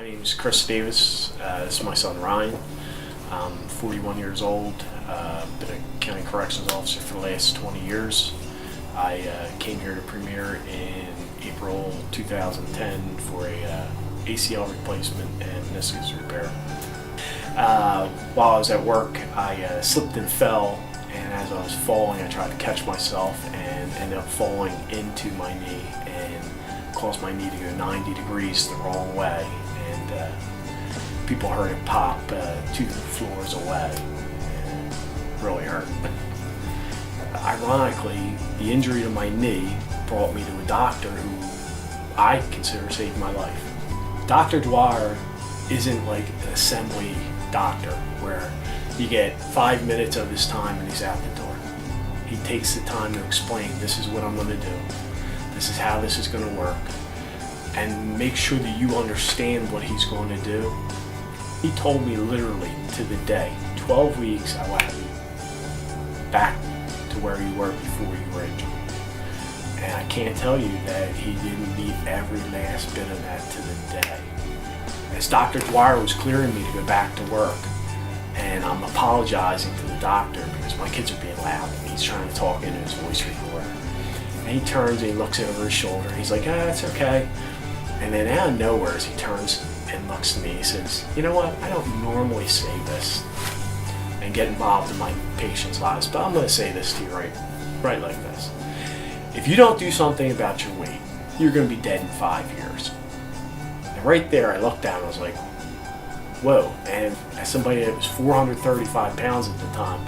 My name is Chris Davis. This is my son Ryan. I'm 41 years old. Been a county corrections officer for the last 20 years. I came here to Premier in April 2010 for a ACL replacement and meniscus repair. While I was at work, I slipped and fell, and as I was falling, I tried to catch myself and ended up falling into my knee and caused my knee to go 90 degrees the wrong way. And people heard it pop 2 floors away, and it really hurt. Ironically, the injury to my knee brought me to a doctor who I consider saved my life. Dr. Dwyer isn't like an assembly doctor where you get 5 minutes of his time and he's out the door. He takes the time to explain, this is what I'm going to do, this is how this is going to work, and make sure that you understand what he's going to do. He told me literally to the day, 12 weeks I will have you back to where you were before you were injured. And I can't tell you that he didn't need every last bit of that to the day. As Dr. Dwyer was clearing me to go back to work, and I'm apologizing to the doctor because my kids are being loud and he's trying to talk into his voice recorder. And he turns and he looks over his shoulder and he's like, it's okay. And then out of nowhere, as he turns and looks at me, he says, you know what, I don't normally say this and get involved in my patients' lives, but I'm going to say this to you right like this. If you don't do something about your weight, you're going to be dead in 5 years. And right there, I looked down and I was like, whoa. And as somebody that was 435 pounds at the time,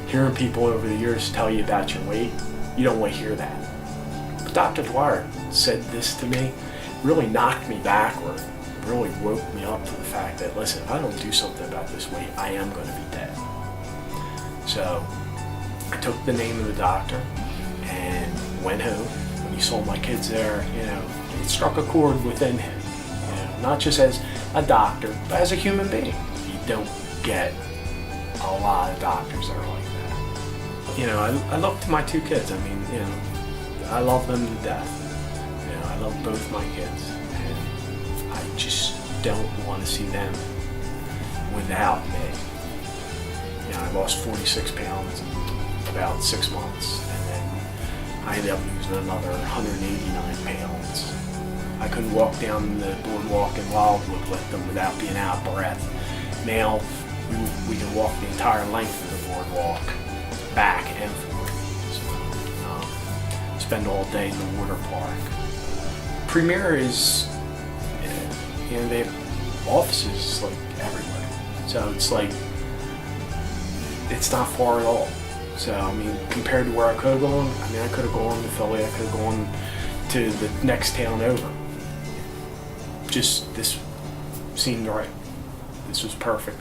hearing people over the years tell you about your weight, you don't want to hear that. But Dr. Dwyer said this to me, really knocked me backward, really woke me up to the fact that, listen, if I don't do something about this weight, I am going to be dead. So I took the name of the doctor and went home. When he saw my kids there, it struck a chord within him. Not just as a doctor, but as a human being. You don't get a lot of doctors that are like that. I look to my 2 kids. I love them to death. I love both my kids, and I just don't want to see them without me. I lost 46 pounds in about 6 months, and then I ended up losing another 189 pounds. I couldn't walk down the boardwalk in Wildwood with them without being out of breath. Now we can walk the entire length of the boardwalk, back and forth. So, spend all day in the water park. Premier is, they have offices like everywhere. So it's not far at all. So, compared to where I could have gone, I could have gone to Philly, I could have gone to the next town over. Just, this seemed right. This was perfect.